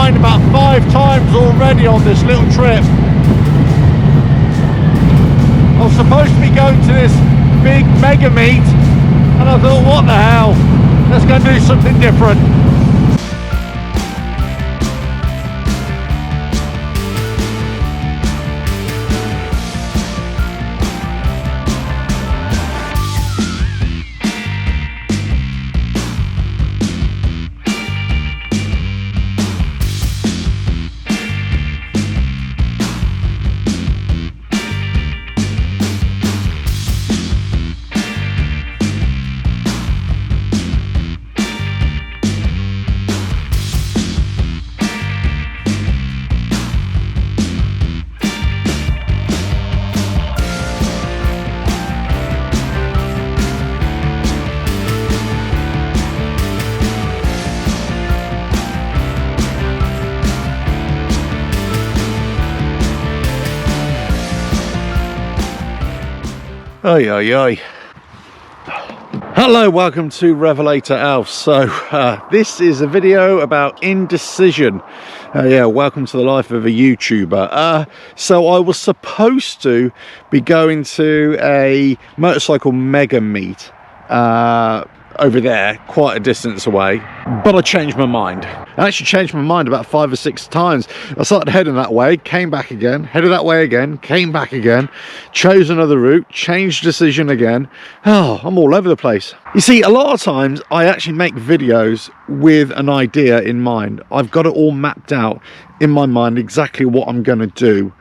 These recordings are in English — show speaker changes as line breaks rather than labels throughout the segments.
mind about 5 times already on this little trip. I was supposed to be going to this big mega meet, and I thought, what the hell, let's go and do something different. Oi, oi, oi. Hello, welcome to RevelatorAlf. So this is a video about indecision. Yeah, welcome to the life of a YouTuber. So I was supposed to be going to a motorcycle mega meet over there, quite a distance away, but I changed my mind. I actually changed my mind about 5 or 6 times. I started heading that way, came back again, headed that way again, came back again, chose another route, changed decision again. Oh, I'm all over the place. You see, a lot of times I actually make videos with an idea in mind. I've got it all mapped out in my mind, exactly what I'm going to do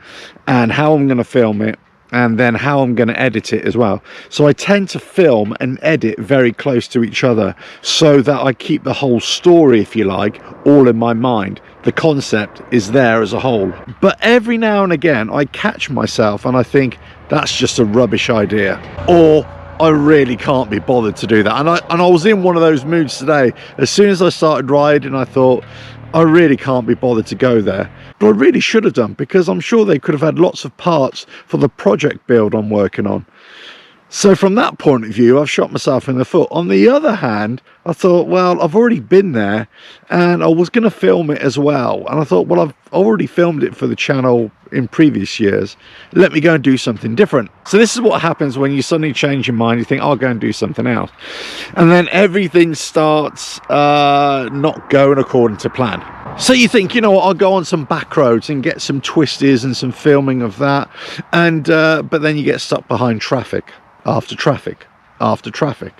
and how I'm going to film it, and then how I'm going to edit it as well. So I tend to film and edit very close to each other so that I keep the whole story, if you like, all in my mind. The concept is there as a whole. But every now and again I catch myself and I think that's just a rubbish idea, or I really can't be bothered to do that. And I was in one of those moods today. As soon as I started riding, I thought, I really can't be bothered to go there. But I really should have done, because I'm sure they could have had lots of parts for the project build I'm working on. So from that point of view, I've shot myself in the foot. On the other hand, I thought, well, I've already been there and I was going to film it as well. And I thought, well, I've already filmed it for the channel in previous years. Let me go and do something different. So this is what happens when you suddenly change your mind. You think, I'll go and do something else. And then everything starts not going according to plan. So you think, you know what, I'll go on some back roads and get some twisties and some filming of that. And but then you get stuck behind traffic after traffic after traffic.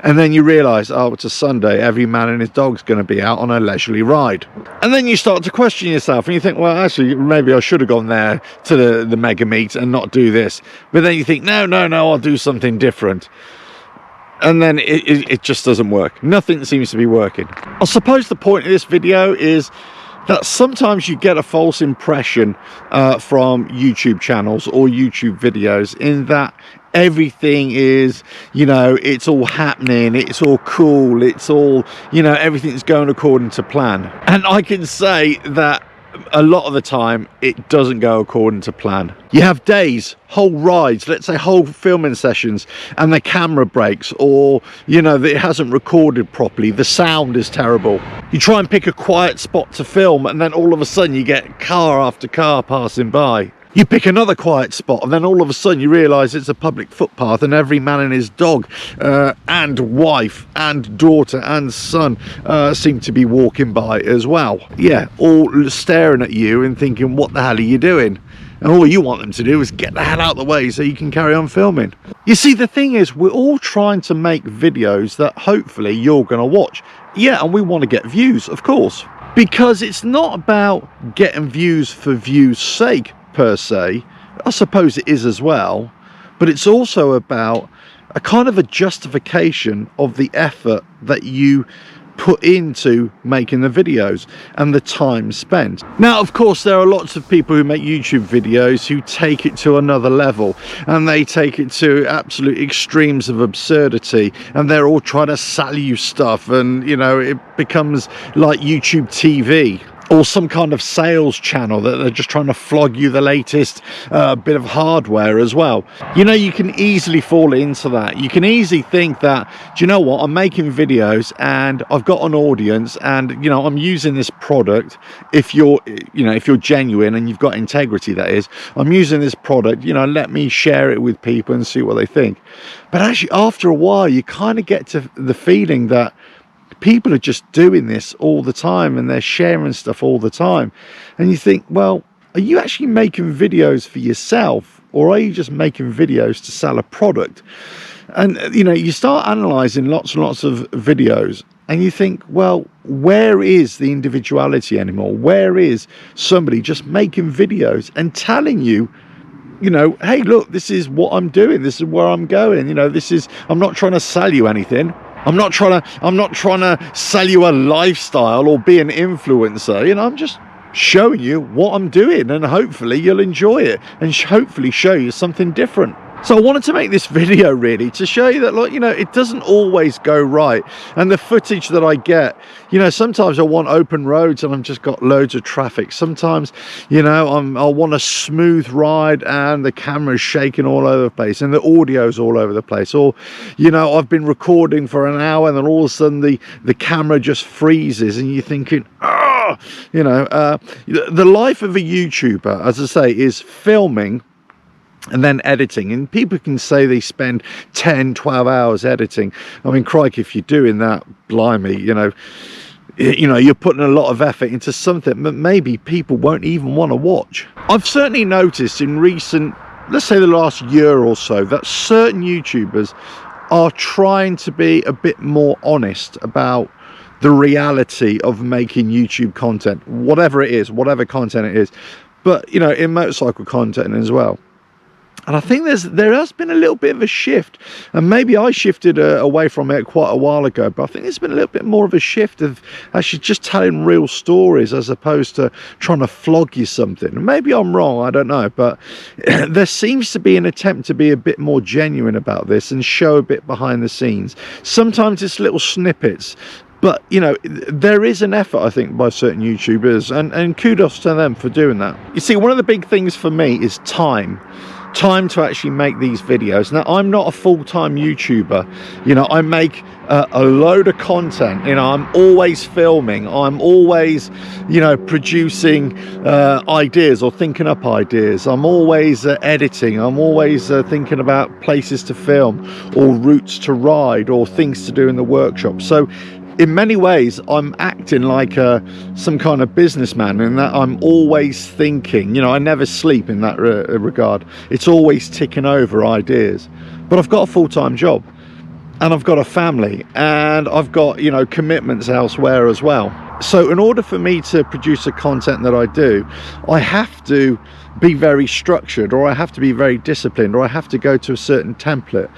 And then you realise, oh, it's a Sunday, every man and his dog's going to be out on a leisurely ride. And then you start to question yourself and you think, well, actually, maybe I should have gone there to the mega meet and not do this. But then you think, no, I'll do something different. And then it just doesn't work. Nothing seems to be working. I suppose the point of this video is that sometimes you get a false impression from YouTube channels or YouTube videos, in that everything is, you know, it's all happening, it's all cool, it's all, you know, everything's going according to plan. And I can say that a lot of the time it doesn't go according to plan. You have days, whole rides, let's say whole filming sessions, and the camera breaks, or you know, that it hasn't recorded properly, the sound is terrible. You try and pick a quiet spot to film and then all of a sudden you get car after car passing by. You pick another quiet spot and then all of a sudden you realise it's a public footpath and every man and his dog and wife and daughter and son seem to be walking by as well. Yeah, all staring at you and thinking, what the hell are you doing? And all you want them to do is get the hell out of the way so you can carry on filming. You see, the thing is, we're all trying to make videos that hopefully you're going to watch. Yeah, and we want to get views, of course. Because it's not about getting views for views' sake, per se. I suppose it is as well, but it's also about a kind of a justification of the effort that you put into making the videos and the time spent. Now, of course, there are lots of people who make YouTube videos who take it to another level, and they take it to absolute extremes of absurdity, and they're all trying to sell you stuff, and you know, it becomes like YouTube TV. or some kind of sales channel that they're just trying to flog you the latest bit of hardware as well. You know, you can easily fall into that. You can easily think that, do you know what, I'm making videos and I've got an audience, and you know, I'm using this product. If you're genuine and you've got integrity, that is, I'm using this product, you know, let me share it with people and see what they think. But actually, after a while, you kind of get to the feeling that people are just doing this all the time and they're sharing stuff all the time, and you think, well, are you actually making videos for yourself, or are you just making videos to sell a product? And you know, you start analyzing lots and lots of videos and you think, well, where is the individuality anymore? Where is somebody just making videos and telling you, you know, hey, look, this is what I'm doing, this is where I'm going, you know, this is, I'm not trying to sell you anything. I'm not trying to sell you a lifestyle or be an influencer. You know, I'm just showing you what I'm doing, and hopefully you'll enjoy it and hopefully show you something different. So I wanted to make this video really to show you that, like, you know, it doesn't always go right. And the footage that I get, you know, sometimes I want open roads and I've just got loads of traffic. Sometimes, you know, I want a smooth ride and the camera's shaking all over the place and the audio's all over the place. Or, you know, I've been recording for an hour and then all of a sudden the camera just freezes and you're thinking, oh, you know, the life of a YouTuber, as I say, is filming and then editing. And people can say they spend 10-12 hours editing. I mean, crikey, if you're doing that, blimey, you know, you're putting a lot of effort into something that maybe people won't even want to watch. I've certainly noticed in recent, let's say the last year or so, that certain YouTubers are trying to be a bit more honest about the reality of making YouTube content, whatever it is, whatever content it is, but, you know, in motorcycle content as well. And I think there has been a little bit of a shift, and maybe I shifted away from it quite a while ago, but I think there's been a little bit more of a shift of actually just telling real stories as opposed to trying to flog you something. Maybe I'm wrong, I don't know, but there seems to be an attempt to be a bit more genuine about this and show a bit behind the scenes. Sometimes it's little snippets, but, you know, there is an effort, I think, by certain YouTubers, and kudos to them for doing that. You see, one of the big things for me is time to actually make these videos. Now, I'm not a full-time YouTuber. You know, I make a load of content. You know, I'm always filming. I'm always, you know, producing ideas or thinking up ideas. I'm always editing. I'm always thinking about places to film or routes to ride or things to do in the workshop. So in many ways, I'm acting like some kind of businessman, in that I'm always thinking. You know, I never sleep in that regard. It's always ticking over ideas. But I've got a full-time job, and I've got a family, and I've got, you know, commitments elsewhere as well. So in order for me to produce the content that I do, I have to be very structured, or I have to be very disciplined, or I have to go to a certain template.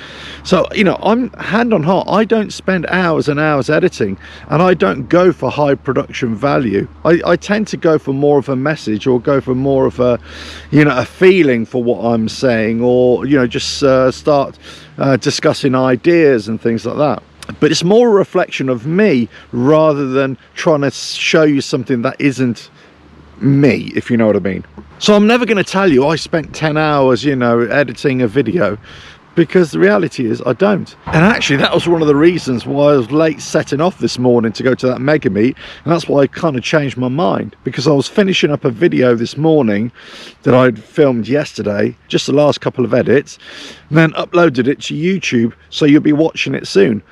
So, you know, I'm hand on heart, I don't spend hours and hours editing, and I don't go for high production value. I tend to go for more of a message, or go for more of a, you know, a feeling for what I'm saying, or, you know, just start discussing ideas and things like that. But it's more a reflection of me rather than trying to show you something that isn't me, if you know what I mean. So I'm never going to tell you I spent 10 hours, you know, editing a video, because the reality is I don't. And actually, that was one of the reasons why I was late setting off this morning to go to that mega meet, and that's why I kind of changed my mind, because I was finishing up a video this morning that I'd filmed yesterday, just the last couple of edits, and then uploaded it to YouTube, so you'll be watching it soon.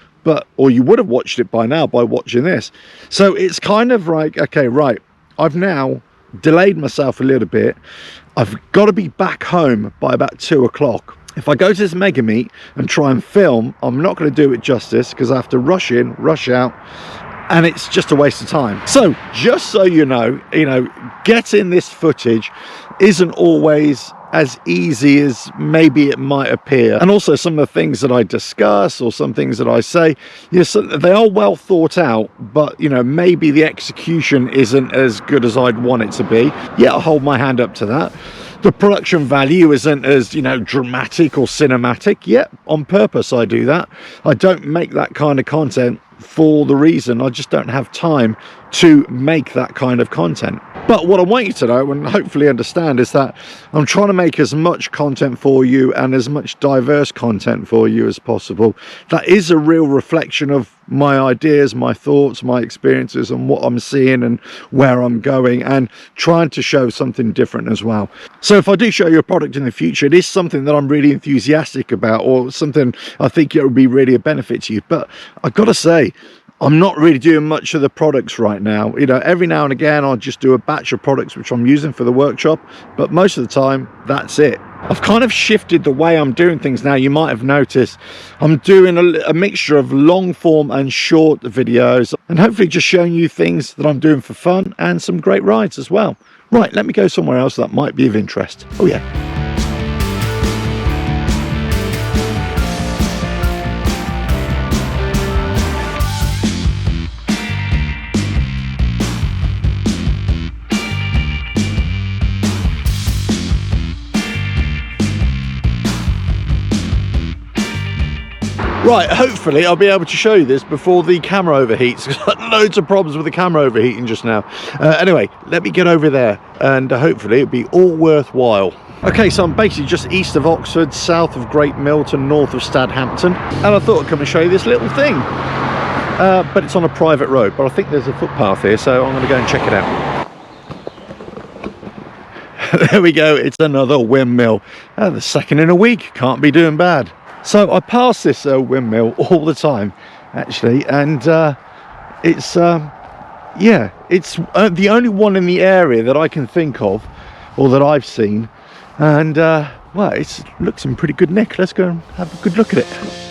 Or you would have watched it by now by watching this. So it's kind of like, okay, right, I've now delayed myself a little bit. I've got to be back home by about 2 o'clock. If I go to this mega meet and try and film, I'm not going to do it justice, because I have to rush in, rush out, and it's just a waste of time. So just so you know, getting this footage isn't always as easy as maybe it might appear. And also some of the things that I discuss, or some things that I say, yes, they are well thought out, but, you know, maybe the execution isn't as good as I'd want it to be. Yeah, I'll hold my hand up to that. The production value isn't as, you know, dramatic or cinematic. Yet on purpose I do that. I don't make that kind of content for the reason I just don't have time to make that kind of content. But what I want you to know and hopefully understand is that I'm trying to make as much content for you and as much diverse content for you as possible. That is a real reflection of my ideas, my thoughts, my experiences, and what I'm seeing and where I'm going, and trying to show something different as well. So if I do show you a product in the future, it is something that I'm really enthusiastic about, or something I think it would be really a benefit to you. But I've got to say, I'm not really doing much of the products right now. You know, every now and again I'll just do a batch of products which I'm using for the workshop, but most of the time that's it. I've kind of shifted the way I'm doing things now. You might have noticed I'm doing a mixture of long form and short videos, and hopefully just showing you things that I'm doing for fun and some great rides as well. Right, let me go somewhere else that might be of interest. Oh yeah. Right, hopefully I'll be able to show you this before the camera overheats. I've got loads of problems with the camera overheating just now. Anyway, let me get over there and hopefully it'll be all worthwhile. Okay, so I'm basically just east of Oxford, south of Great Milton, north of Stadhampton, and I thought I'd come and show you this little thing. But it's on a private road, but I think there's a footpath here, so I'm going to go and check it out. There we go, it's another windmill. The second in a week, can't be doing bad. So I pass this windmill all the time, actually, and it's yeah, it's the only one in the area that I can think of, or that I've seen, and well, it looks in pretty good nick. Let's go and have a good look at it.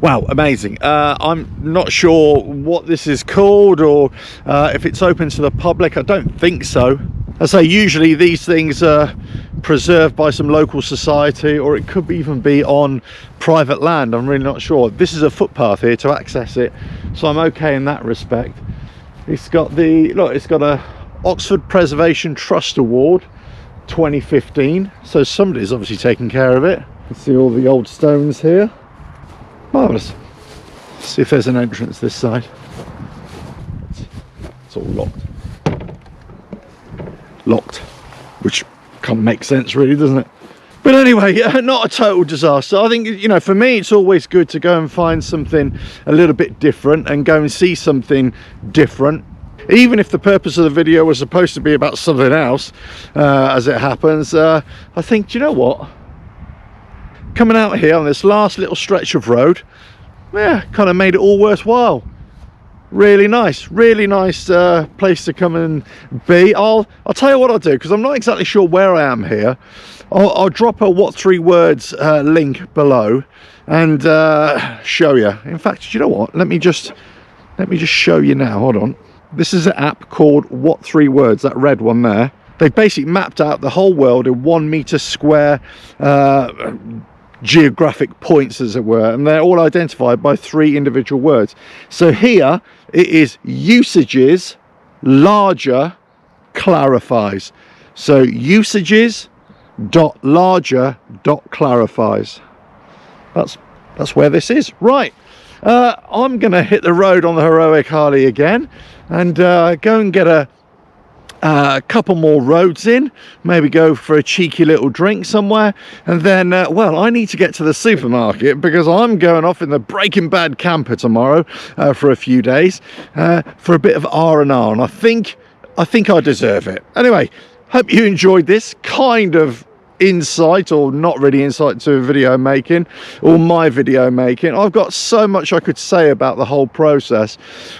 Wow, amazing. I'm not sure what this is called, or if it's open to the public. I don't think so. I say usually these things are preserved by some local society, or it could even be on private land. I'm really not sure. This is a footpath here to access it, so I'm okay in that respect. It's got the, look, it's got a Oxford Preservation Trust Award 2015, so somebody's obviously taking care of it. You can see all the old stones here. Marvellous. Let's see if there's an entrance this side. It's all locked. Locked, which can't make sense really, doesn't it? But anyway, not a total disaster. I think, you know, for me it's always good to go and find something a little bit different and go and see something different. Even if the purpose of the video was supposed to be about something else, as it happens, I think, do you know what? Coming out here on this last little stretch of road, yeah, kind of made it all worthwhile. Really nice place to come and be. I'll tell you what I'll do, because I'm not exactly sure where I am here. I'll drop a what 3 words link below and show you. In fact, do you know what? Let me just show you now. Hold on. This is an app called What 3 Words. That red one there. They've basically mapped out the whole world in 1 meter square geographic points, as it were, and they're all identified by 3 individual words. So here it is: usages, larger, clarifies. So usages dot larger dot clarifies. That's where this is. Right, I'm gonna hit the road on the heroic Harley again and go and get a couple more roads in, maybe go for a cheeky little drink somewhere, and then well, I need to get to the supermarket because I'm going off in the Breaking Bad camper tomorrow for a few days for a bit of R&R, and I think I deserve it. Anyway, hope you enjoyed this kind of insight, or not really insight, to video making, or my video making. I've got so much I could say about the whole process,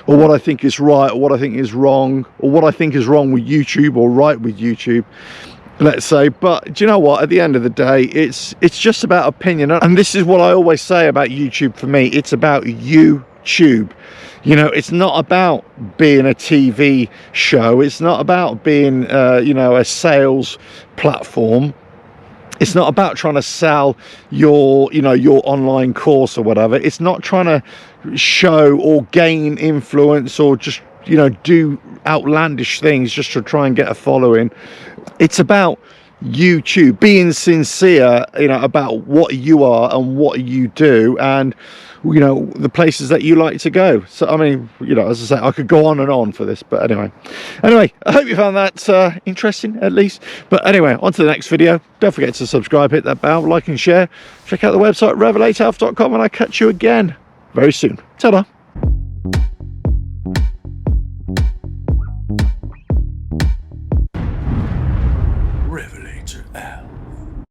or what I think is right, or what I think is wrong, or what I think is wrong with YouTube or right with YouTube, let's say. But do you know what, at the end of the day, it's just about opinion, and this is what I always say about YouTube. For me, it's about YouTube. You know, it's not about being a TV show, it's not about being you know, a sales platform. It's not about trying to sell your, you know, your online course or whatever. It's not trying to show or gain influence or just, you know, do outlandish things just to try and get a following. It's about YouTube being sincere, you know, about what you are and what you do, and you know, the places that you like to go. So I mean, you know, as I say, I could go on and on for this, but anyway, I hope you found that interesting at least. But anyway, on to the next video. Don't forget to subscribe, hit that bell, like and share. Check out the website RevelatorAlf.com, and I'll catch you again very soon. Ta-da.